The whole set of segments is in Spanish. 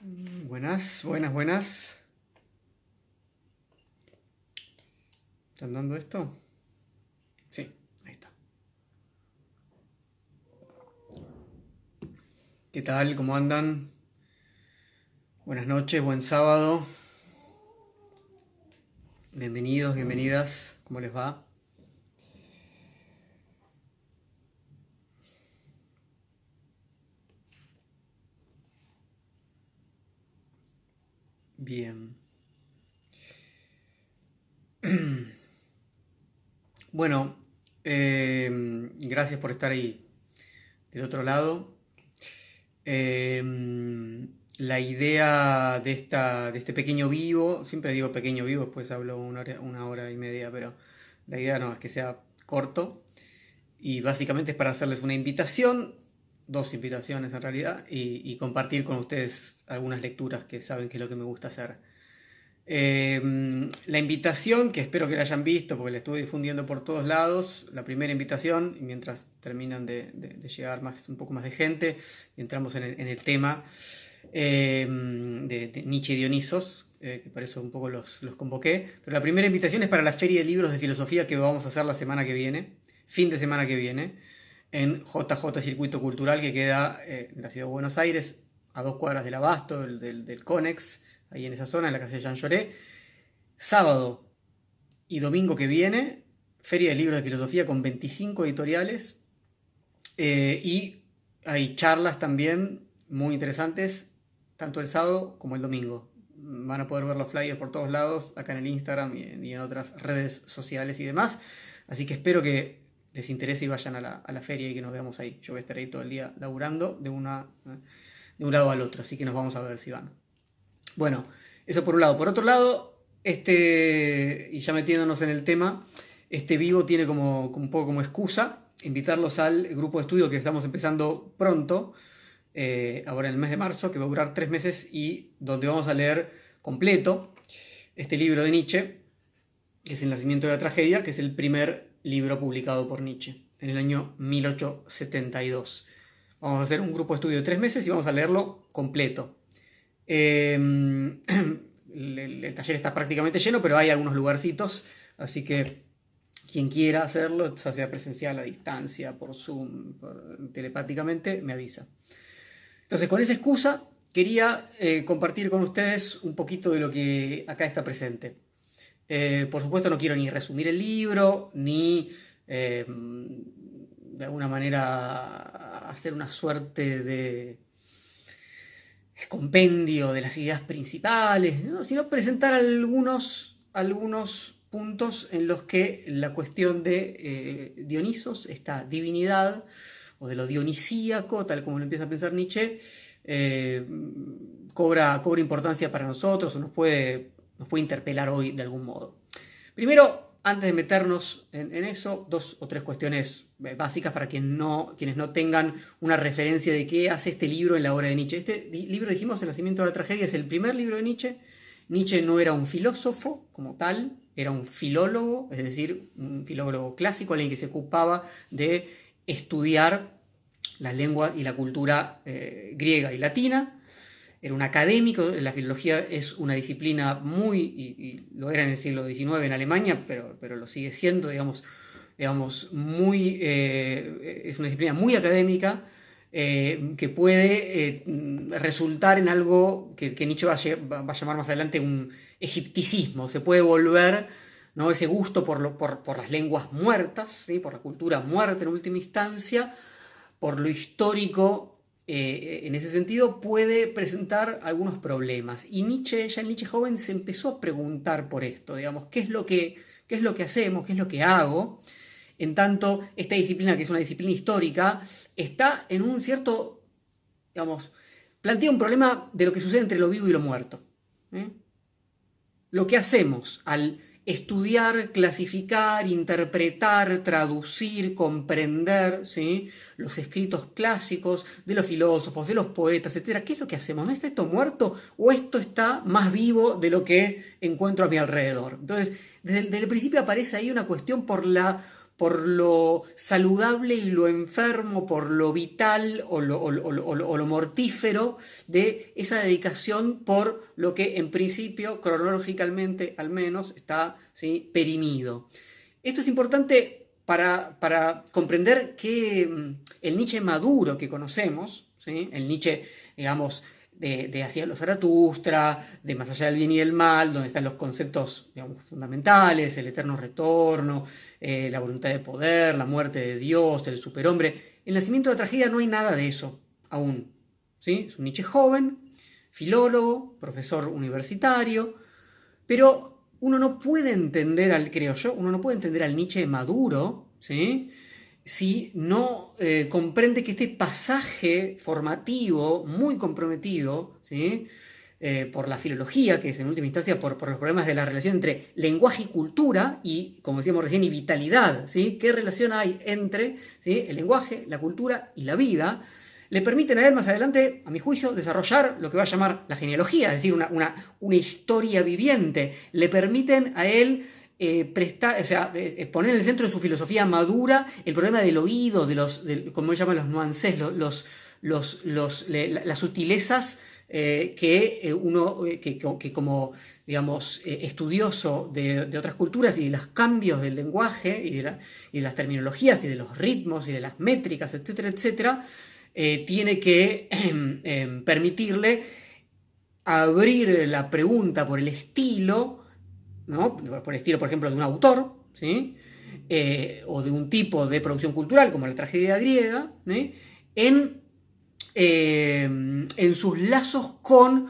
Buenas, buenas, buenas. ¿Están dando esto? Sí, ahí está. ¿Qué tal? ¿Cómo andan? Buenas noches, buen sábado. Bienvenidos, bienvenidas. ¿Cómo les va? Bien. Bueno, gracias por estar ahí del otro lado. La idea de este pequeño vivo, siempre digo pequeño vivo, después hablo una hora y media, pero la idea no es que sea corto. Y básicamente es para hacerles una invitación, dos invitaciones en realidad, y compartir con ustedes algunas lecturas que saben que es lo que me gusta hacer. La invitación, que espero que la hayan visto porque la estuve difundiendo por todos lados, la primera invitación, y mientras terminan de llegar un poco más de gente, y entramos en el tema de Nietzsche y Dionisos, que por eso un poco los convoqué. Pero la primera invitación es para la Feria de Libros de Filosofía que vamos a hacer la semana que viene, fin de semana que viene, en JJ Circuito Cultural, que queda en la ciudad de Buenos Aires, a 2 cuadras del Abasto, del Conex, ahí en esa zona, en la calle Jean Jaurès. Sábado y domingo que viene, Feria de Libros de Filosofía con 25 editoriales, y hay charlas también muy interesantes, tanto el sábado como el domingo. Van a poder ver los flyers por todos lados, acá en el Instagram y en otras redes sociales y demás. Así que espero que les interese y vayan a la feria y que nos veamos ahí. Yo voy a estar ahí todo el día laburando de un lado al otro, así que nos vamos a ver si van. Bueno, eso por un lado. Por otro lado, y ya metiéndonos en el tema, este vivo tiene un poco como excusa invitarlos al grupo de estudio que estamos empezando pronto, ahora en el mes de marzo, que va a durar 3 meses y donde vamos a leer completo este libro de Nietzsche, que es El nacimiento de la tragedia, que es el primer libro publicado por Nietzsche en el año 1872. Vamos a hacer un grupo de estudio de 3 meses y vamos a leerlo completo. El taller está prácticamente lleno, pero hay algunos lugarcitos, así que quien quiera hacerlo, ya sea presencial, a distancia, por Zoom, telepáticamente, me avisa. Entonces, con esa excusa, quería compartir con ustedes un poquito de lo que acá está presente. Por supuesto, no quiero ni resumir el libro, ni de alguna manera hacer una suerte de compendio de las ideas principales, ¿no? Sino presentar algunos puntos en los que la cuestión de Dionisos, esta divinidad, o de lo dionisíaco, tal como lo empieza a pensar Nietzsche, cobra importancia para nosotros, o nos puede interpelar hoy de algún modo. Primero, antes de meternos en eso, 2 o 3 cuestiones básicas para quienes no tengan una referencia de qué hace este libro en la obra de Nietzsche. Este libro, dijimos, El nacimiento de la tragedia, es el primer libro de Nietzsche. Nietzsche no era un filósofo como tal, era un filólogo, es decir, un filólogo clásico, alguien que se ocupaba de estudiar las lenguas y la cultura griega y latina. Era un académico, la filología es una disciplina y lo era en el siglo XIX en Alemania, pero lo sigue siendo, digamos muy, es una disciplina muy académica, que puede resultar en algo que Nietzsche va a llamar más adelante un egipticismo. Se puede volver, ¿no?, ese gusto por las lenguas muertas, ¿sí?, por la cultura muerta en última instancia, por lo histórico. En ese sentido puede presentar algunos problemas. Y Nietzsche, ya el Nietzsche joven, se empezó a preguntar por esto, digamos, ¿qué es lo que hacemos? ¿Qué es lo que hago? En tanto, esta disciplina, que es una disciplina histórica, está en un cierto, digamos, plantea un problema de lo que sucede entre lo vivo y lo muerto. Lo que hacemos al estudiar, clasificar, interpretar, traducir, comprender, ¿sí?, los escritos clásicos de los filósofos, de los poetas, etc. ¿Qué es lo que hacemos? ¿No está esto muerto o esto está más vivo de lo que encuentro a mi alrededor? Entonces, desde el principio aparece ahí una cuestión por por lo saludable y lo enfermo, por lo vital o lo mortífero de esa dedicación por lo que en principio, cronológicamente al menos, está, ¿sí?, perimido. Esto es importante para comprender que el Nietzsche maduro que conocemos, ¿sí?, el Nietzsche, digamos, de Hacia los Zaratustra, de Más allá del bien y del mal, donde están los conceptos, digamos, fundamentales, el eterno retorno, la voluntad de poder, la muerte de Dios, el superhombre. En El nacimiento de la tragedia no hay nada de eso aún, ¿sí? Es un Nietzsche joven, filólogo, profesor universitario, pero uno no puede entender creo yo, uno no puede entender al Nietzsche maduro, ¿sí?, si no comprende que este pasaje formativo muy comprometido, ¿sí?, por la filología, que es en última instancia por los problemas de la relación entre lenguaje y cultura y, como decíamos recién, y vitalidad, ¿sí?, qué relación hay entre, ¿sí?, el lenguaje, la cultura y la vida, le permiten a él más adelante, a mi juicio, desarrollar lo que va a llamar la genealogía, es decir, una historia viviente. Le permiten a él poner en el centro de su filosofía madura el problema del oído, como él llama, los nuances, las sutilezas que como, digamos, estudioso de otras culturas y de los cambios del lenguaje y de las terminologías y de los ritmos y de las métricas, etcétera, etcétera, tiene que permitirle abrir la pregunta por el estilo, ¿no?, por el estilo, por ejemplo, de un autor, ¿sí?, o de un tipo de producción cultural como la tragedia griega, ¿sí?, en sus lazos con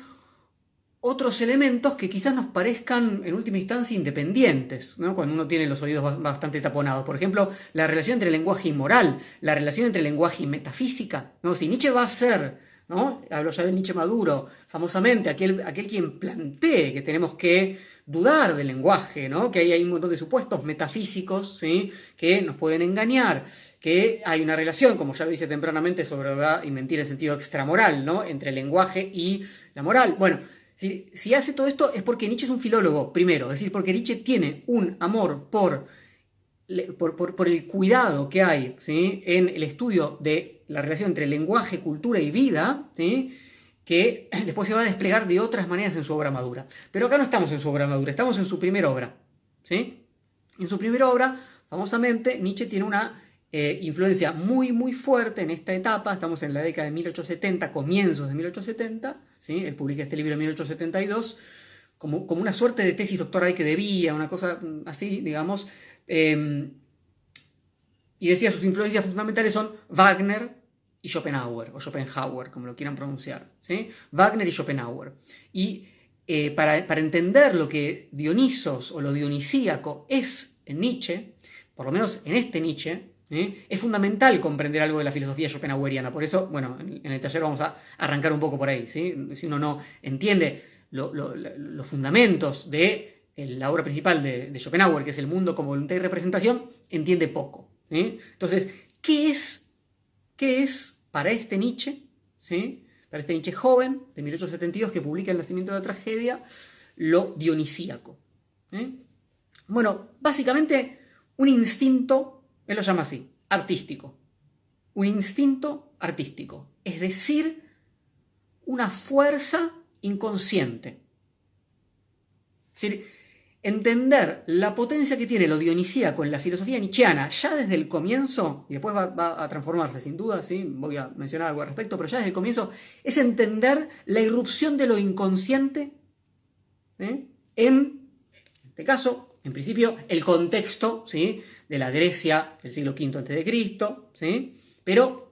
otros elementos que quizás nos parezcan en última instancia independientes, ¿no?, cuando uno tiene los oídos bastante taponados. Por ejemplo, la relación entre lenguaje y moral, la relación entre lenguaje y metafísica, ¿no? Si Nietzsche va a ser, ¿no?, hablo ya del Nietzsche maduro, famosamente aquel quien plantee que tenemos que dudar del lenguaje, ¿no?, que hay un montón de supuestos metafísicos, ¿sí?, que nos pueden engañar, que hay una relación, como ya lo dice tempranamente, sobre verdad y mentira en sentido extramoral, ¿no?, entre el lenguaje y la moral. Bueno, si hace todo esto es porque Nietzsche es un filólogo, primero, es decir, porque Nietzsche tiene un amor por el cuidado que hay, ¿sí?, en el estudio de la relación entre lenguaje, cultura y vida, ¿sí?, que después se va a desplegar de otras maneras en su obra madura. Pero acá no estamos en su obra madura, estamos en su primera obra, ¿sí? En su primera obra, famosamente, Nietzsche tiene una influencia muy, muy fuerte en esta etapa. Estamos en la década de 1870, comienzos de 1870, ¿sí? Él publica este libro en 1872, como una suerte de tesis doctoral que debía, una cosa así, digamos. Y decía, sus influencias fundamentales son Wagner y Schopenhauer, o Schopenhauer, como lo quieran pronunciar, ¿sí? Wagner y Schopenhauer. Y para entender lo que Dionisos o lo dionisíaco es en Nietzsche, por lo menos en este Nietzsche, es fundamental comprender algo de la filosofía schopenhaueriana. Por eso, bueno, en el taller vamos a arrancar un poco por ahí, ¿sí? Si uno no entiende los fundamentos de la obra principal de Schopenhauer, que es el mundo como voluntad y representación, entiende poco, ¿sí? Entonces, ¿qué es para este Nietzsche, ¿sí?, para este Nietzsche joven de 1872 que publica El nacimiento de la tragedia, lo dionisíaco? Bueno, básicamente un instinto, él lo llama así, artístico. Un instinto artístico, es decir, una fuerza inconsciente. Es decir, entender la potencia que tiene lo dionisíaco en la filosofía nietzscheana ya desde el comienzo, y después va a transformarse sin duda, ¿sí?, voy a mencionar algo al respecto, pero ya desde el comienzo es entender la irrupción de lo inconsciente, ¿sí?, en este caso, en principio, el contexto, ¿sí?, de la Grecia del siglo V a.C., ¿sí?, pero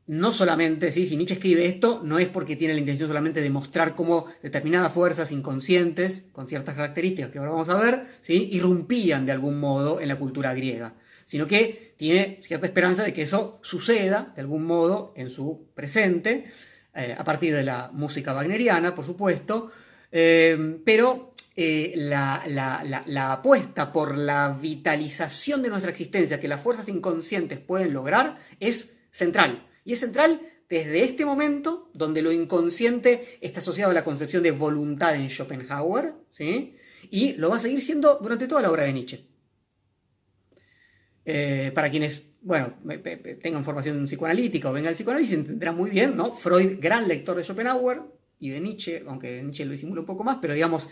no solamente, ¿sí?, si Nietzsche escribe esto, no es porque tiene la intención solamente de mostrar cómo determinadas fuerzas inconscientes, con ciertas características que ahora vamos a ver, ¿sí?, irrumpían de algún modo en la cultura griega, sino que tiene cierta esperanza de que eso suceda de algún modo en su presente, a partir de la música wagneriana, por supuesto, pero la apuesta por la vitalización de nuestra existencia que las fuerzas inconscientes pueden lograr es central. Y es central desde este momento, donde lo inconsciente está asociado a la concepción de voluntad en Schopenhauer, ¿sí?, y lo va a seguir siendo durante toda la obra de Nietzsche. Para quienes, bueno, tengan formación psicoanalítica o vengan al psicoanálisis, entenderán muy bien, ¿no? Freud, gran lector de Schopenhauer y de Nietzsche, aunque Nietzsche lo disimula un poco más, pero digamos,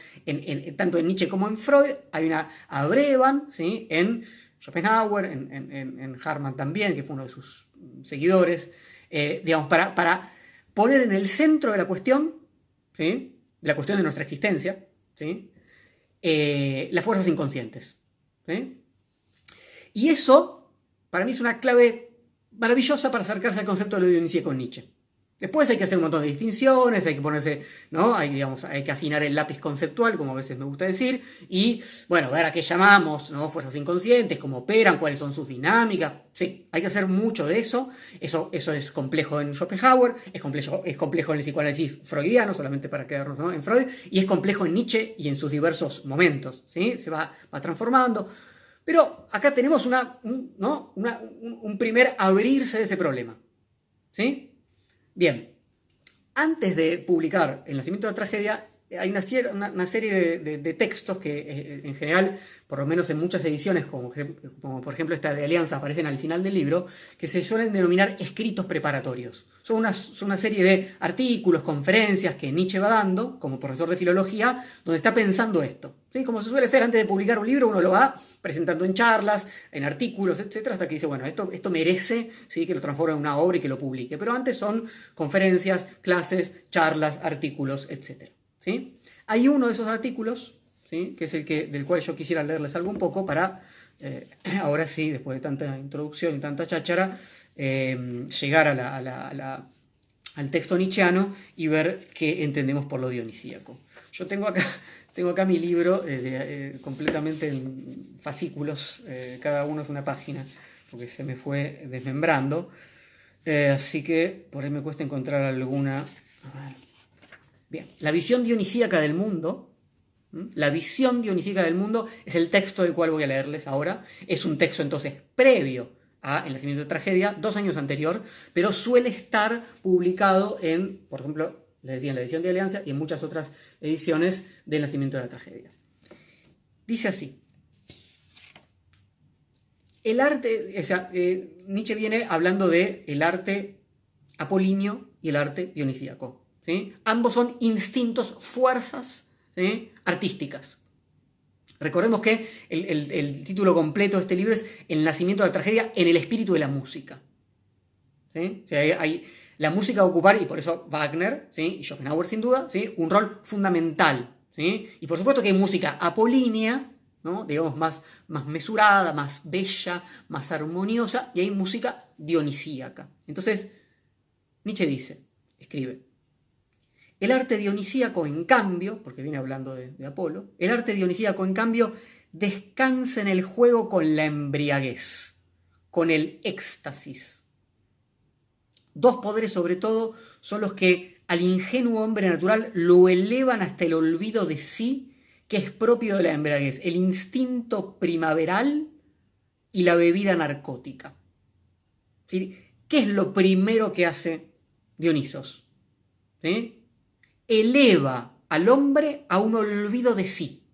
tanto en Nietzsche como en Freud abrevan, ¿sí? En Schopenhauer, en Hartmann también, que fue uno de sus seguidores, digamos, para poner en el centro de la cuestión, ¿sí? De la cuestión de nuestra existencia, ¿sí? Las fuerzas inconscientes, ¿sí? Y eso, para mí, es una clave maravillosa para acercarse al concepto de lo dionisíaco en Nietzsche. Después hay que hacer un montón de distinciones, hay que ponerse, ¿no? Hay que afinar el lápiz conceptual, como a veces me gusta decir, y, bueno, ver a qué llamamos, ¿no? Fuerzas inconscientes, cómo operan, cuáles son sus dinámicas. Sí, hay que hacer mucho de eso. Eso es complejo en Schopenhauer, es complejo en el psicoanálisis freudiano, solamente para quedarnos, ¿no? En Freud, y es complejo en Nietzsche y en sus diversos momentos, ¿sí? Se va transformando. Pero acá tenemos un primer abrirse de ese problema, ¿sí? Bien, antes de publicar El nacimiento de la tragedia, hay una serie de textos que en general, por lo menos en muchas ediciones, como por ejemplo esta de Alianza, aparecen al final del libro, que se suelen denominar escritos preparatorios. Son una serie de artículos, conferencias que Nietzsche va dando, como profesor de filología, donde está pensando esto. ¿Sí? Como se suele hacer antes de publicar un libro, uno lo va presentando en charlas, en artículos, etcétera, hasta que dice, bueno, esto merece, ¿sí? Que lo transforme en una obra y que lo publique. Pero antes son conferencias, clases, charlas, artículos, etcétera. ¿Sí? Hay uno de esos artículos, ¿sí? Que es del cual yo quisiera leerles algo un poco para, ahora sí, después de tanta introducción y tanta cháchara, llegar al texto nietzscheano y ver qué entendemos por lo dionisíaco. Yo tengo acá mi libro completamente en fascículos, cada uno es una página, porque se me fue desmembrando, así que por ahí me cuesta encontrar alguna. A ver. Bien, la visión dionisíaca del mundo. La visión dionisíaca del mundo es el texto del cual voy a leerles ahora. Es un texto entonces previo a El nacimiento de tragedia, 2 años anterior, pero suele estar publicado en, por ejemplo, les decía, en la edición de Alianza y en muchas otras ediciones del nacimiento de la tragedia. Dice así. El arte, Nietzsche viene hablando de el arte apolíneo y el arte dionisíaco. ¿Sí? Ambos son instintos, fuerzas, ¿sí? Artísticas. Recordemos que el título completo de este libro es El nacimiento de la tragedia en el espíritu de la música. ¿Sí? O sea, la música va a ocupar, y por eso Wagner, ¿sí? Y Schopenhauer sin duda, ¿sí? Un rol fundamental. ¿Sí? Y por supuesto que hay música apolínea, ¿no? Digamos más mesurada, más bella, más armoniosa, y hay música dionisíaca. Entonces, Nietzsche escribe, el arte dionisíaco, en cambio, porque viene hablando de Apolo, el arte dionisíaco, en cambio, descansa en el juego con la embriaguez, con el éxtasis. 2 poderes, sobre todo, son los que al ingenuo hombre natural lo elevan hasta el olvido de sí, que es propio de la embriaguez, el instinto primaveral y la bebida narcótica. ¿Sí? ¿Qué es lo primero que hace Dionisos? ¿Sí? Eleva al hombre a un olvido de sí.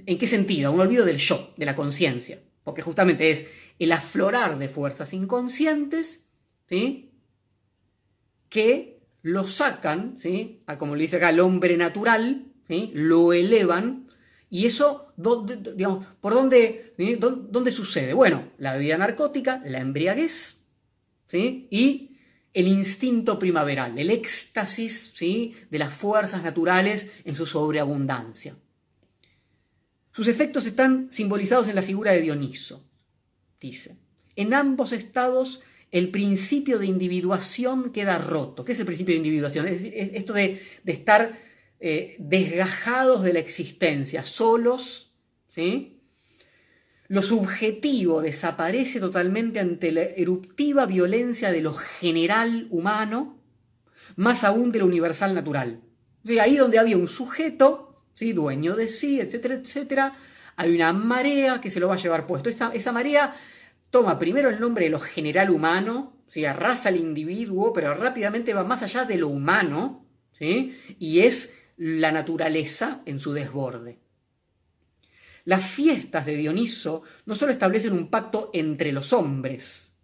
¿En qué sentido? A un olvido del yo, de la conciencia. Porque justamente es el aflorar de fuerzas inconscientes, ¿sí? Que lo sacan, ¿sí? Como le dice acá, al hombre natural, ¿sí? Lo elevan. Y eso, digamos, ¿por dónde, ¿sí? ¿Dónde sucede? Bueno, la bebida narcótica, la embriaguez, ¿sí? Y el instinto primaveral, el éxtasis, ¿sí? De las fuerzas naturales en su sobreabundancia. Sus efectos están simbolizados en la figura de Dioniso. Dice, en ambos estados el principio de individuación queda roto. ¿Qué es el principio de individuación? Es decir, esto de estar desgajados de la existencia, solos, ¿sí? Lo subjetivo desaparece totalmente ante la eruptiva violencia de lo general humano, más aún de lo universal natural. De ahí donde había un sujeto, ¿sí? Dueño de sí, etcétera, etcétera, hay una marea que se lo va a llevar puesto. Esa marea toma primero el nombre de lo general humano, ¿sí? Arrasa al individuo, pero rápidamente va más allá de lo humano, ¿sí? Y es la naturaleza en su desborde. Las fiestas de Dioniso no solo establecen un pacto entre los hombres,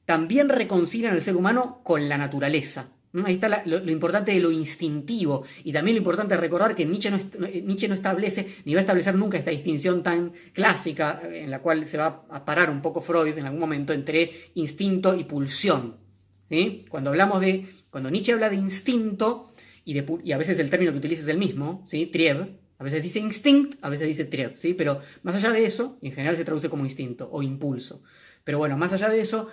también reconcilian al ser humano con la naturaleza. Ahí está lo importante de lo instintivo, y también lo importante de recordar que Nietzsche no establece, ni va a establecer nunca esta distinción tan clásica en la cual se va a parar un poco Freud en algún momento entre instinto y pulsión. ¿Sí? Cuando Nietzsche habla de instinto, y a veces el término que utiliza es el mismo, ¿sí? Trieb, a veces dice instinct, a veces dice trieb, ¿sí? Pero más allá de eso, en general se traduce como instinto o impulso. Pero bueno, más allá de eso,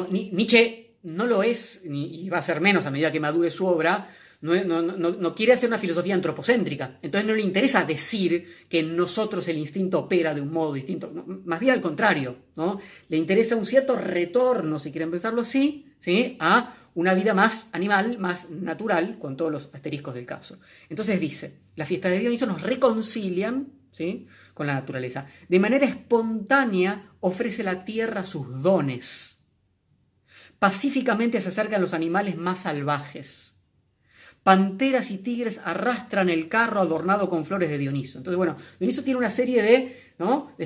Nietzsche no lo es, y va a ser menos a medida que madure su obra, no quiere hacer una filosofía antropocéntrica. Entonces no le interesa decir que en nosotros el instinto opera de un modo distinto. Más bien al contrario, ¿no? Le interesa un cierto retorno, si quieren pensarlo así, ¿sí? A una vida más animal, más natural, con todos los asteriscos del caso. Entonces dice, las fiestas de Dioniso nos reconcilian, ¿sí?, con la naturaleza. De manera espontánea ofrece la tierra sus dones. Pacíficamente se acercan los animales más salvajes. Panteras y tigres arrastran el carro adornado con flores de Dioniso. Entonces, bueno, Dioniso tiene una serie de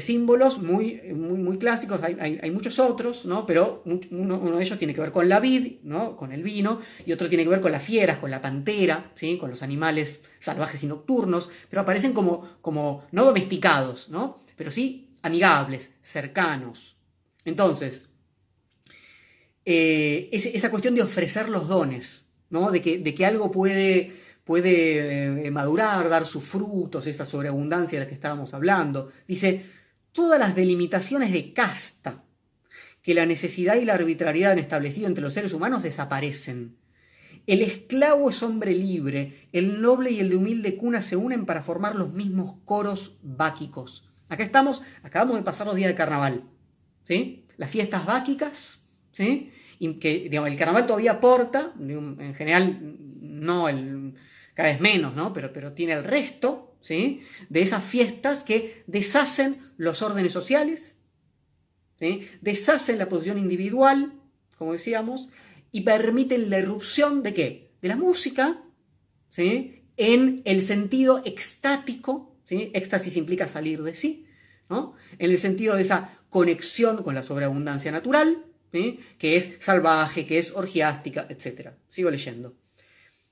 símbolos muy clásicos. Hay muchos otros, ¿no? Pero uno de ellos tiene que ver con la vid, ¿no?, con el vino, y otro tiene que ver con las fieras, con la pantera, ¿sí?, con los animales salvajes y nocturnos, pero aparecen como no domesticados, ¿no?, pero sí amigables, cercanos. Entonces, esa cuestión de ofrecer los dones, ¿no?, de que algo puede madurar, dar sus frutos, esa sobreabundancia de la que estábamos hablando. Dice, todas las delimitaciones de casta que la necesidad y la arbitrariedad han establecido entre los seres humanos desaparecen. El esclavo es hombre libre, el noble y el de humilde cuna se unen para formar los mismos coros báquicos. Acabamos de pasar los días de carnaval, ¿sí? Las fiestas báquicas, ¿sí?, y que, digamos, el carnaval todavía aporta, en general cada vez menos, ¿no?, pero tiene el resto, ¿sí?, de esas fiestas que deshacen los órdenes sociales, ¿sí?, deshacen la posición individual, como decíamos, y permiten la irrupción ¿de qué? De la música, ¿sí?, en el sentido extático, ¿sí?, éxtasis implica salir de sí, ¿no?, en el sentido de esa conexión con la sobreabundancia natural, ¿sí?, que es salvaje, que es orgiástica, etc. Sigo leyendo.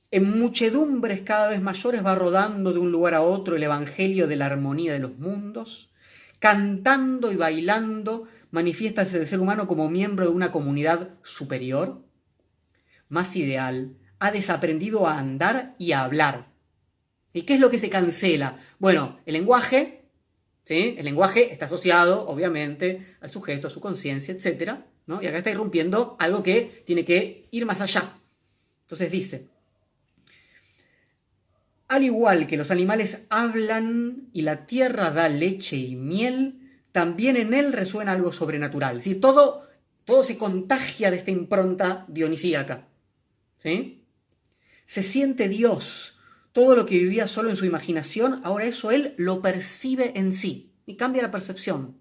En muchedumbres cada vez mayores va rodando de un lugar a otro el evangelio de la armonía de los mundos. Cantando y bailando, manifiéstase el ser humano como miembro de una comunidad superior, más ideal. Ha desaprendido a andar y a hablar. ¿Y qué es lo que se cancela? Bueno, el lenguaje, ¿sí?, el lenguaje está asociado, obviamente, al sujeto, a su conciencia, etc., ¿no? Y acá está irrumpiendo algo que tiene que ir más allá. Entonces dice, al igual que los animales hablan y la tierra da leche y miel, también en él resuena algo sobrenatural. ¿Sí? Todo se contagia de esta impronta dionisíaca, ¿sí? Se siente Dios. Todo lo que vivía solo en su imaginación, ahora eso él lo percibe en sí y cambia la percepción.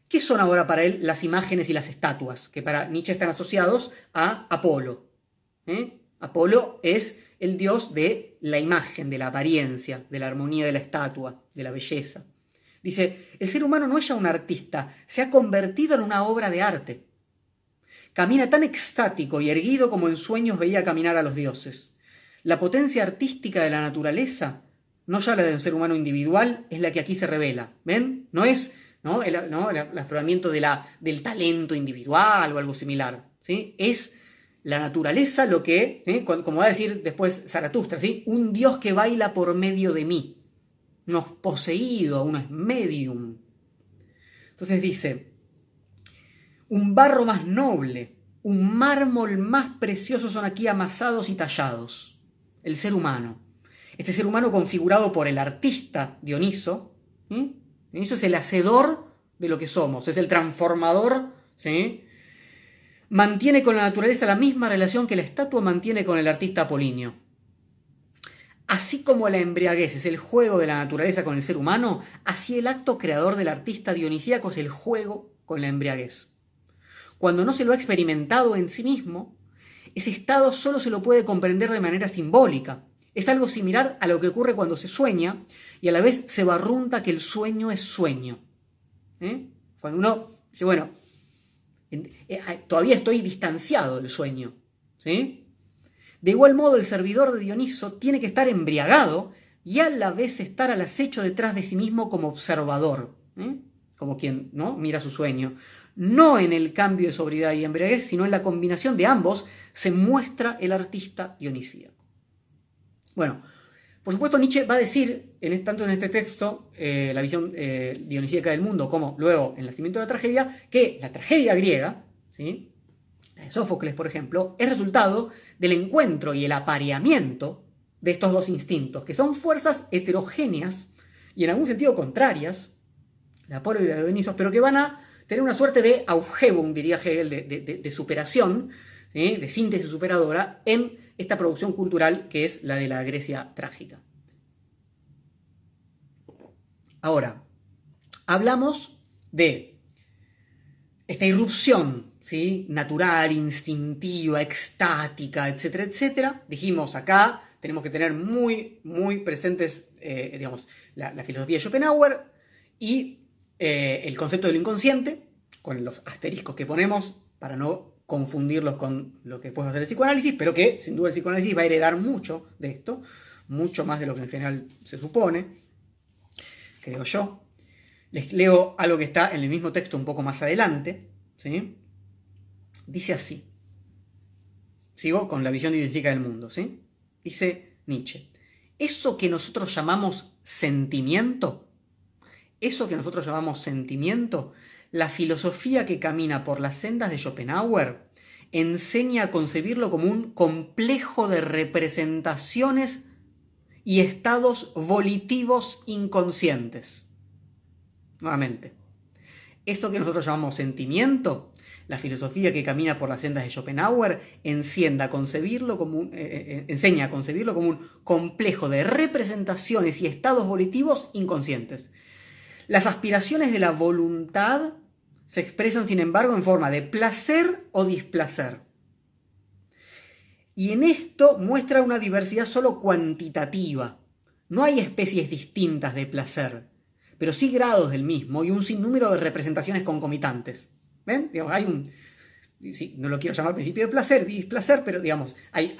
¿Qué son ahora para él las imágenes y las estatuas? Que para Nietzsche están asociados a Apolo. Apolo es el dios de la imagen, de la apariencia, de la armonía de la estatua, de la belleza. Dice, el ser humano no es ya un artista, se ha convertido en una obra de arte. Camina tan extático y erguido como en sueños veía caminar a los dioses. La potencia artística de la naturaleza, no ya la de un ser humano individual, es la que aquí se revela. ¿Ven? No es el afloramiento del talento individual o algo similar, ¿sí? Es la naturaleza lo que, ¿sí?, como va a decir después Zaratustra, ¿sí?, un Dios que baila por medio de mí. No es poseído, uno es medium. Entonces dice, un barro más noble, un mármol más precioso son aquí amasados y tallados. El ser humano. Este ser humano configurado por el artista Dioniso, ¿sí? Dioniso es el hacedor de lo que somos, es el transformador, ¿sí?, mantiene con la naturaleza la misma relación que la estatua mantiene con el artista apolíneo. Así como la embriaguez es el juego de la naturaleza con el ser humano, así el acto creador del artista dionisíaco es el juego con la embriaguez. Cuando no se lo ha experimentado en sí mismo, ese estado solo se lo puede comprender de manera simbólica. Es algo similar a lo que ocurre cuando se sueña y a la vez se barrunta que el sueño es sueño. Cuando uno dice, bueno, todavía estoy distanciado del sueño. ¿Sí? De igual modo, el servidor de Dioniso tiene que estar embriagado y a la vez estar al acecho detrás de sí mismo como observador, como quien, ¿no?, mira su sueño. No en el cambio de sobriedad y embriaguez, sino en la combinación de ambos se muestra el artista dionisíaco. Bueno, por supuesto Nietzsche va a decir, tanto en este texto, la visión dionisíaca del mundo, como luego en el nacimiento de la tragedia, que la tragedia griega, ¿sí?, la de Sófocles, por ejemplo, es resultado del encuentro y el apareamiento de estos dos instintos, que son fuerzas heterogéneas y en algún sentido contrarias, la de Apolo y la de Dionisos, pero que van a tener una suerte de Aufhebung, diría Hegel, de superación, ¿sí?, de síntesis superadora en esta producción cultural que es la de la Grecia trágica. Ahora, hablamos de esta irrupción, ¿sí?, natural, instintiva, extática, etcétera, etcétera. Dijimos acá, tenemos que tener muy, muy presentes, la filosofía de Schopenhauer y el concepto del inconsciente, con los asteriscos que ponemos para no confundirlos con lo que puede hacer el psicoanálisis, pero que sin duda el psicoanálisis va a heredar mucho de esto, mucho más de lo que en general se supone, creo yo. Les leo algo que está en el mismo texto un poco más adelante, ¿sí? Dice así. Sigo con la visión dionisíaca del mundo, ¿sí? Dice Nietzsche: eso que nosotros llamamos sentimiento, la filosofía que camina por las sendas de Schopenhauer enseña a concebirlo como un complejo de representaciones y estados volitivos inconscientes. Nuevamente, eso que nosotros llamamos sentimiento, la filosofía que camina por las sendas de Schopenhauer enseña a concebirlo como un complejo de representaciones y estados volitivos inconscientes. Las aspiraciones de la voluntad se expresan, sin embargo, en forma de placer o displacer. Y en esto muestra una diversidad solo cuantitativa. No hay especies distintas de placer, pero sí grados del mismo y un sinnúmero de representaciones concomitantes. ¿Ven? Digamos, hay un... Sí, no lo quiero llamar principio de placer, displacer, pero digamos, hay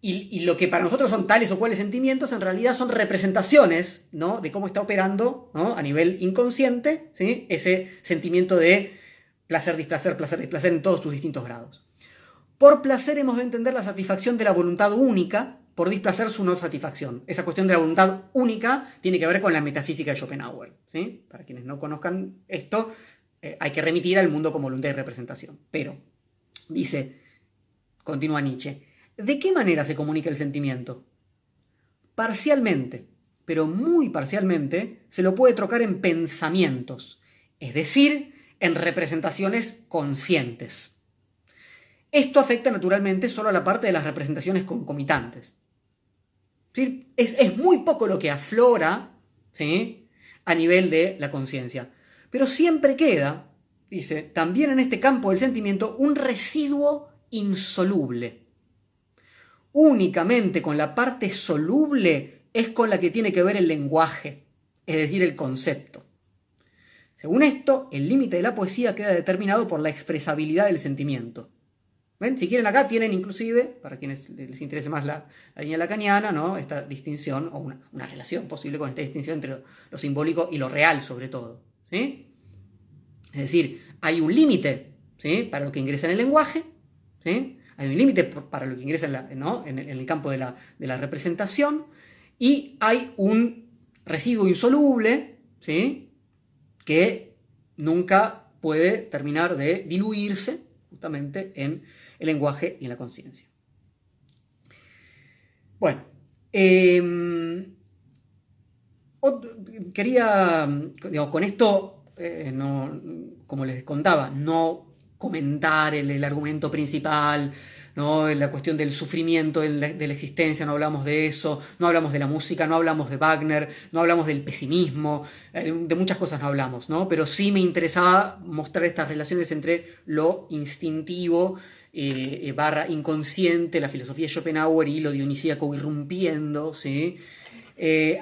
y lo que para nosotros son tales o cuales sentimientos, en realidad son representaciones, ¿no?, de cómo está operando, ¿no?, a nivel inconsciente, ¿sí?, ese sentimiento de placer, displacer, en todos sus distintos grados. Por placer hemos de entender la satisfacción de la voluntad única, por displacer su no satisfacción. Esa cuestión de la voluntad única tiene que ver con la metafísica de Schopenhauer, ¿sí? Para quienes no conozcan esto, hay que remitir al mundo como voluntad y representación. Pero, continúa Nietzsche, ¿de qué manera se comunica el sentimiento? Parcialmente, pero muy parcialmente, se lo puede trocar en pensamientos, es decir, en representaciones conscientes. Esto afecta naturalmente solo a la parte de las representaciones concomitantes. ¿Sí? Es muy poco lo que aflora, ¿sí?, a nivel de la conciencia. Pero siempre queda, dice, también en este campo del sentimiento, un residuo insoluble. Únicamente con la parte soluble es con la que tiene que ver el lenguaje, es decir, el concepto. Según esto, el límite de la poesía queda determinado por la expresabilidad del sentimiento. ¿Ven? Si quieren, acá tienen inclusive, para quienes les interese más la línea lacaniana, ¿no?, esta distinción, o una relación posible con esta distinción entre lo simbólico y lo real, sobre todo, ¿sí? Es decir, hay un límite, ¿sí?, para lo que ingresa en el lenguaje, ¿sí? Hay un límite para lo que ingresa en el campo de la representación, y hay un residuo insoluble, ¿sí?, que nunca puede terminar de diluirse justamente en el lenguaje y en la conciencia. Bueno, quería, digamos, con esto, no, como les contaba, no comentar el argumento principal, ¿no?, la cuestión del sufrimiento de la existencia, no hablamos de eso, no hablamos de la música, no hablamos de Wagner, no hablamos del pesimismo, de muchas cosas no hablamos, ¿no? Pero sí me interesaba mostrar estas relaciones entre lo instintivo barra inconsciente, la filosofía de Schopenhauer y lo dionisíaco irrumpiendo, ¿sí?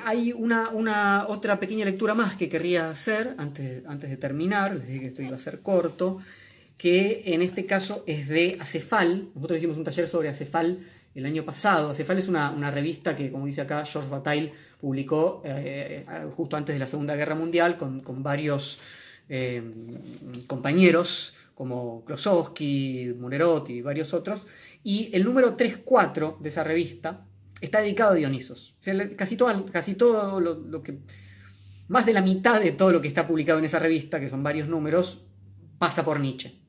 Hay una otra pequeña lectura más que querría hacer antes de terminar, les dije que esto iba a ser corto, que en este caso es de Acefal. Nosotros hicimos un taller sobre Acefal el año pasado. Acefal es una revista que, como dice acá, Georges Bataille publicó justo antes de la Segunda Guerra Mundial con varios compañeros como Klosowski, Monerot y varios otros. Y el número 3-4 de esa revista está dedicado a Dionisos. O sea, casi todo lo que... Más de la mitad de todo lo que está publicado en esa revista, que son varios números, pasa por Nietzsche.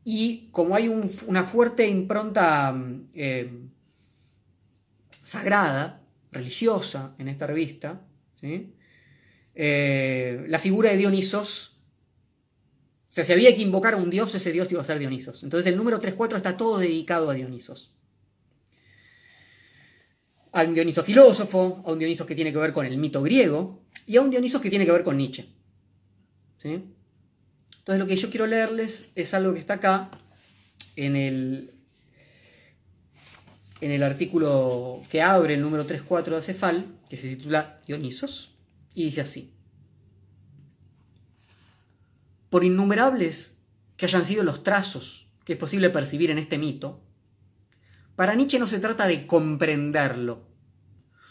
Y como hay una fuerte impronta sagrada, religiosa en esta revista, ¿sí? La figura de Dionisos, o sea, si había que invocar a un dios, ese dios iba a ser Dionisos. Entonces el número 3-4 está todo dedicado a Dionisos. A un Dioniso filósofo, a un Dionisos que tiene que ver con el mito griego, y a un Dionisos que tiene que ver con Nietzsche. ¿Sí? Entonces lo que yo quiero leerles es algo que está acá en el artículo que abre el número 3-4 de Acefal, que se titula Dionisos, y dice así: por innumerables que hayan sido los trazos que es posible percibir en este mito, para Nietzsche no se trata de comprenderlo,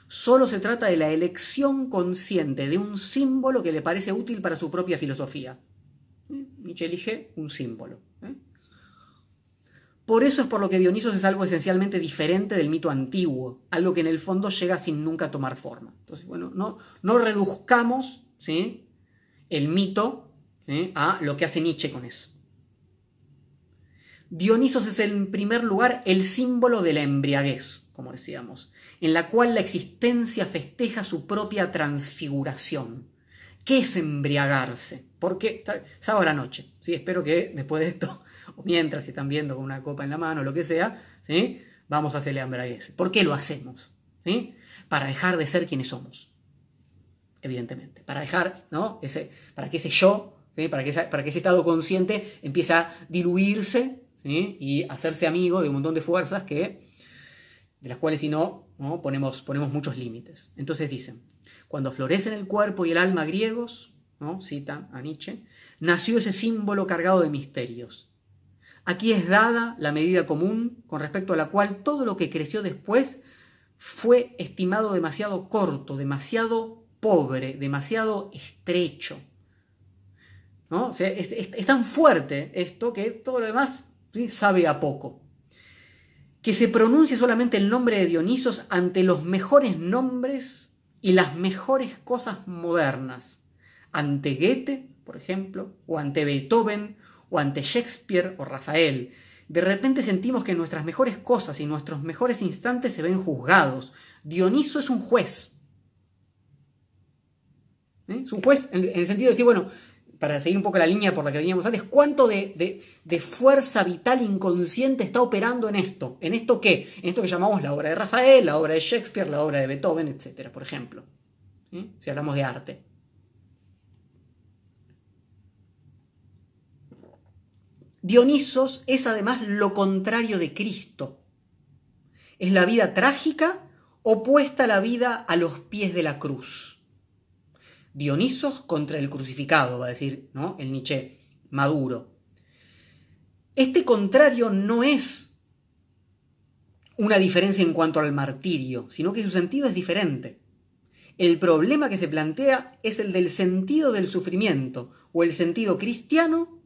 solo se trata de la elección consciente de un símbolo que le parece útil para su propia filosofía. Nietzsche elige un símbolo. Por eso es por lo que Dionisos es algo esencialmente diferente del mito antiguo, algo que en el fondo llega sin nunca tomar forma. Entonces, bueno, no reduzcamos, ¿sí?, el mito, ¿sí?, a lo que hace Nietzsche con eso. Dionisos es en primer lugar el símbolo de la embriaguez, como decíamos, en la cual la existencia festeja su propia transfiguración. ¿Qué es embriagarse? Porque sábado a la noche, ¿sí? Espero que después de esto, o mientras, si están viendo con una copa en la mano o lo que sea, ¿sí?, vamos a hacerle embriaguez. ¿Por qué lo hacemos? ¿Sí? Para dejar de ser quienes somos, evidentemente. Para dejar, ¿no?, para que ese yo, ¿sí?, para que ese estado consciente empiece a diluirse, ¿sí?, y hacerse amigo de un montón de fuerzas de las cuales si no, ponemos muchos límites. Entonces dicen: cuando florecen el cuerpo y el alma griegos, ¿no?, cita a Nietzsche, nació ese símbolo cargado de misterios. Aquí es dada la medida común con respecto a la cual todo lo que creció después fue estimado demasiado corto, demasiado pobre, demasiado estrecho, ¿no? O sea, es tan fuerte esto que todo lo demás, ¿sí?, sabe a poco. Que se pronuncie solamente el nombre de Dionisos ante los mejores nombres y las mejores cosas modernas, ante Goethe, por ejemplo, o ante Beethoven, o ante Shakespeare o Rafael. De repente sentimos que nuestras mejores cosas y nuestros mejores instantes se ven juzgados. Dioniso es un juez. Es un juez en el sentido de decir, bueno, para seguir un poco la línea por la que veníamos antes, ¿cuánto de fuerza vital inconsciente está operando en esto? ¿En esto qué? En esto que llamamos la obra de Rafael, la obra de Shakespeare, la obra de Beethoven, etcétera, por ejemplo. ¿Sí? Si hablamos de arte. Dionisos es además lo contrario de Cristo. Es la vida trágica opuesta a la vida a los pies de la cruz. Dionisos contra el crucificado, va a decir, ¿no?, el Nietzsche maduro. Este contrario no es una diferencia en cuanto al martirio, sino que su sentido es diferente. El problema que se plantea es el del sentido del sufrimiento, o el sentido cristiano,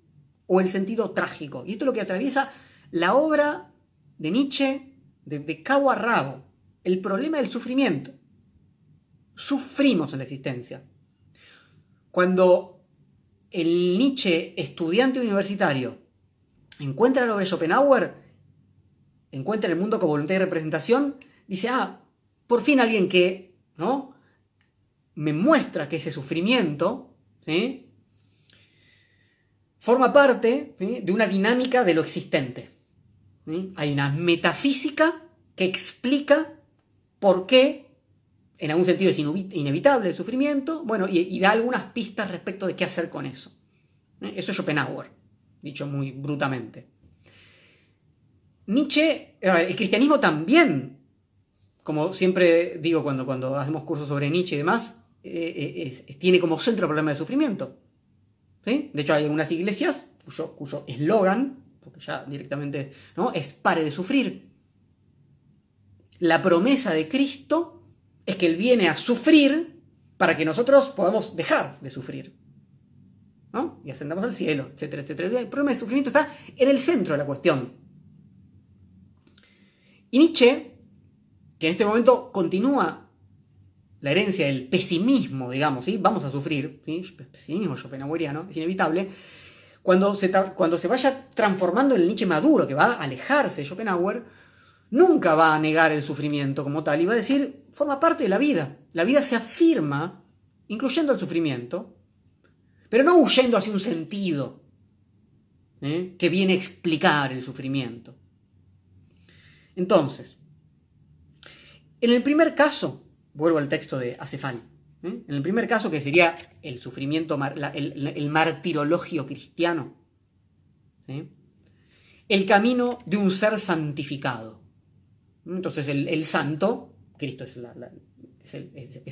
o el sentido trágico. Y esto es lo que atraviesa la obra de Nietzsche de cabo a rabo. El problema del sufrimiento. Sufrimos en la existencia. Cuando el Nietzsche, estudiante universitario, encuentra la obra de Schopenhauer, encuentra el mundo con voluntad y representación, dice, por fin alguien que, ¿no?, me muestra que ese sufrimiento, ¿sí?, forma parte, ¿sí?, de una dinámica de lo existente. ¿Sí? Hay una metafísica que explica por qué, en algún sentido, es inevitable el sufrimiento, bueno, y da algunas pistas respecto de qué hacer con eso. Eso es Schopenhauer, dicho muy brutamente. Nietzsche, el cristianismo también, como siempre digo cuando hacemos cursos sobre Nietzsche y demás, tiene como centro el problema del sufrimiento. ¿Sí? De hecho, hay algunas iglesias cuyo eslogan, porque ya directamente, ¿no?, es pare de sufrir. La promesa de Cristo es que Él viene a sufrir para que nosotros podamos dejar de sufrir, ¿no? Y ascendamos al cielo, etcétera, etcétera. El problema del sufrimiento está en el centro de la cuestión. Y Nietzsche, que en este momento continúa la herencia del pesimismo, digamos, ¿sí? Vamos a sufrir, ¿sí? Pesimismo schopenhaueriano, es inevitable. Cuando se vaya transformando en el Nietzsche maduro, que va a alejarse de Schopenhauer, nunca va a negar el sufrimiento como tal y va a decir, forma parte de la vida. La vida se afirma, incluyendo el sufrimiento, pero no huyendo hacia un sentido que viene a explicar el sufrimiento. Entonces, en el primer caso, vuelvo al texto de Acefal, en el primer caso, que sería el sufrimiento, el martirologio cristiano, ¿sí?, el camino de un ser santificado. Entonces el santo, Cristo es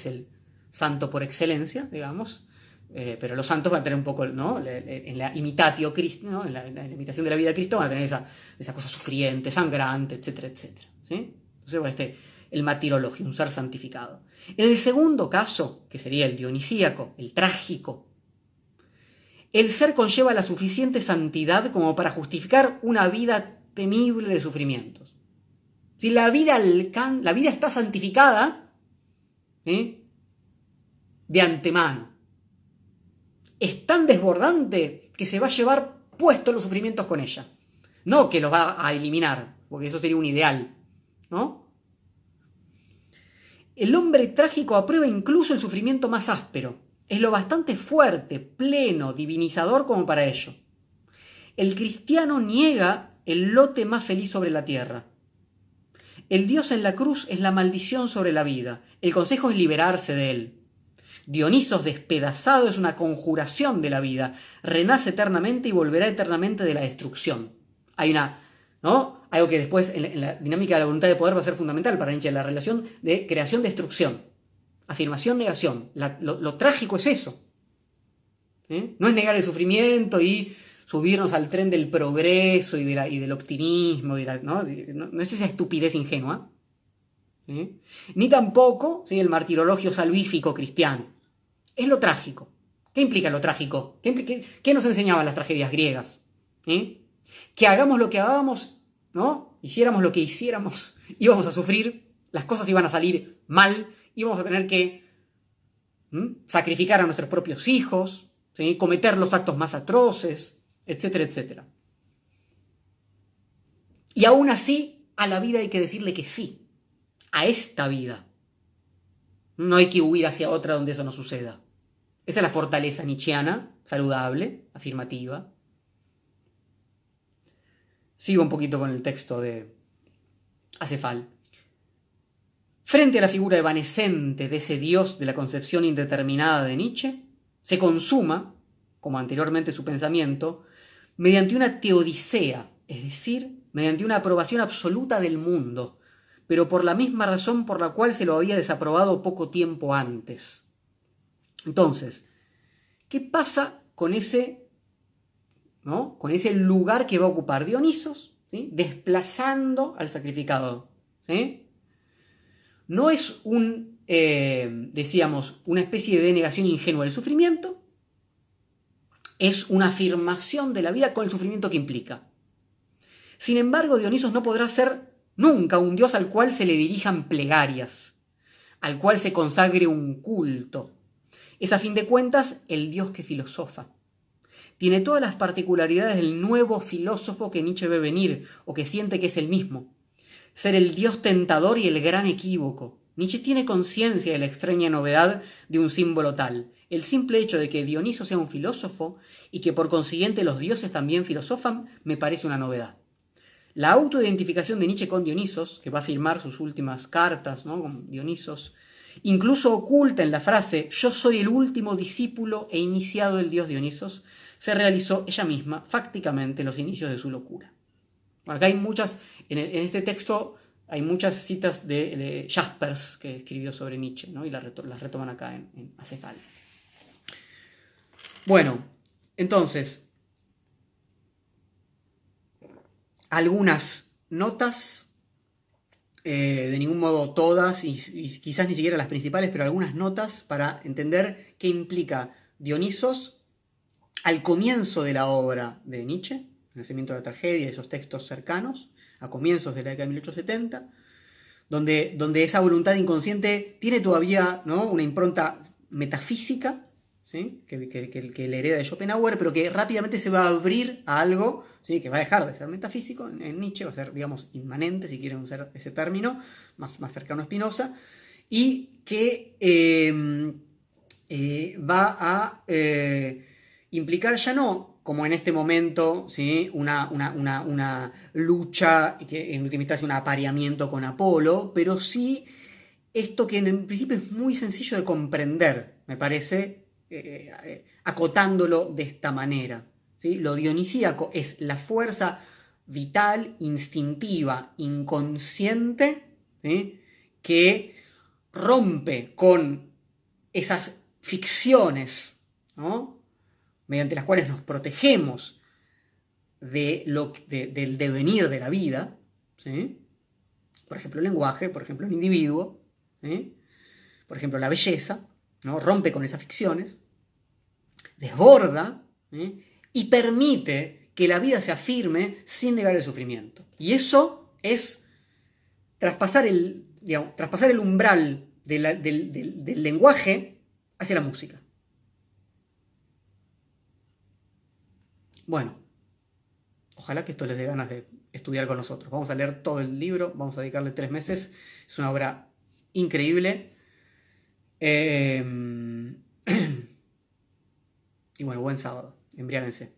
el santo por excelencia, digamos, pero los santos van a tener un poco, ¿no?, en la imitatio Christi, ¿no?, en la imitación de la vida de Cristo van a tener esa cosa sufriente, sangrante, etcétera, etcétera, ¿sí? Entonces, el martirologio, un ser santificado. En el segundo caso, que sería el dionisíaco, el trágico, el ser conlleva la suficiente santidad como para justificar una vida temible de sufrimientos. Si la vida está santificada, de antemano, es tan desbordante que se va a llevar puestos los sufrimientos con ella. No que los va a eliminar, porque eso sería un ideal, ¿no? El hombre trágico aprueba incluso el sufrimiento más áspero. Es lo bastante fuerte, pleno, divinizador como para ello. El cristiano niega el lote más feliz sobre la tierra. El Dios en la cruz es la maldición sobre la vida. El consejo es liberarse de él. Dionisos despedazado es una conjuración de la vida. Renace eternamente y volverá eternamente de la destrucción. Hay algo que después en la dinámica de la voluntad de poder va a ser fundamental para Nietzsche, la relación de creación-destrucción. Afirmación-negación. Lo trágico es eso. No es negar el sufrimiento y subirnos al tren del progreso y del optimismo, ¿no? No es esa estupidez ingenua. Ni tampoco, ¿sí?, el martirologio salvífico cristiano. Es lo trágico. ¿Qué implica lo trágico? ¿Qué nos enseñaban las tragedias griegas? Que hagamos lo que hagamos, ¿no?, hiciéramos lo que hiciéramos, íbamos a sufrir, las cosas iban a salir mal, íbamos a tener que sacrificar a nuestros propios hijos, ¿sí?, cometer los actos más atroces, etcétera, etcétera. Y aún así, a la vida hay que decirle que sí, a esta vida. No hay que huir hacia otra donde eso no suceda. Esa es la fortaleza nietzscheana, saludable, afirmativa. Sigo un poquito con el texto de Acefal. Frente a la figura evanescente de ese Dios de la concepción indeterminada de Nietzsche, se consuma, como anteriormente su pensamiento, mediante una teodicea, es decir, mediante una aprobación absoluta del mundo, pero por la misma razón por la cual se lo había desaprobado poco tiempo antes. Entonces, ¿qué pasa con ese lugar que va a ocupar Dionisos, ¿sí?, desplazando al sacrificado? ¿Sí? No es una especie de negación ingenua del sufrimiento, es una afirmación de la vida con el sufrimiento que implica. Sin embargo, Dionisos no podrá ser nunca un dios al cual se le dirijan plegarias, al cual se consagre un culto. Es a fin de cuentas el dios que filosofa. Tiene todas las particularidades del nuevo filósofo que Nietzsche ve venir o que siente que es el mismo. Ser el dios tentador y el gran equívoco. Nietzsche tiene conciencia de la extraña novedad de un símbolo tal. El simple hecho de que Dioniso sea un filósofo y que por consiguiente los dioses también filosofan me parece una novedad. La autoidentificación de Nietzsche con Dionisos, que va a firmar sus últimas cartas, ¿no?, con Dionisos, incluso oculta en la frase «yo soy el último discípulo e iniciado del dios Dionisos», se realizó ella misma fácticamente en los inicios de su locura. Bueno, acá hay muchas En este texto hay muchas citas de Jaspers, que escribió sobre Nietzsche, ¿no? Y las retoman acá en Acefal. Bueno, entonces, algunas notas, de ningún modo todas, y quizás ni siquiera las principales, pero algunas notas para entender qué implica Dionisos al comienzo de la obra de Nietzsche, el nacimiento de la tragedia, esos textos cercanos, a comienzos de la década de 1870, donde esa voluntad inconsciente tiene todavía, ¿no?, una impronta metafísica, ¿sí?, que le hereda de Schopenhauer, pero que rápidamente se va a abrir a algo, ¿sí?, que va a dejar de ser metafísico en Nietzsche, va a ser, digamos, inmanente, si quieren usar ese término, más cercano a Spinoza, y que va a implicar ya no, como en este momento, ¿sí?, una lucha, que en última instancia un apareamiento con Apolo, pero sí esto que en principio es muy sencillo de comprender, me parece, acotándolo de esta manera, ¿sí? Lo dionisíaco es la fuerza vital, instintiva, inconsciente, ¿sí?, que rompe con esas ficciones, ¿no?, mediante las cuales nos protegemos del devenir de la vida, ¿sí?, por ejemplo el lenguaje, por ejemplo el individuo, ¿sí?, por ejemplo la belleza, ¿no?, rompe con esas ficciones, desborda, ¿sí?, y permite que la vida se afirme sin negar el sufrimiento. Y eso es traspasar el umbral del lenguaje hacia la música. Bueno, ojalá que esto les dé ganas de estudiar con nosotros. Vamos a leer todo el libro, vamos a dedicarle 3 meses. Es una obra increíble. Y bueno, buen sábado. Embriáguense.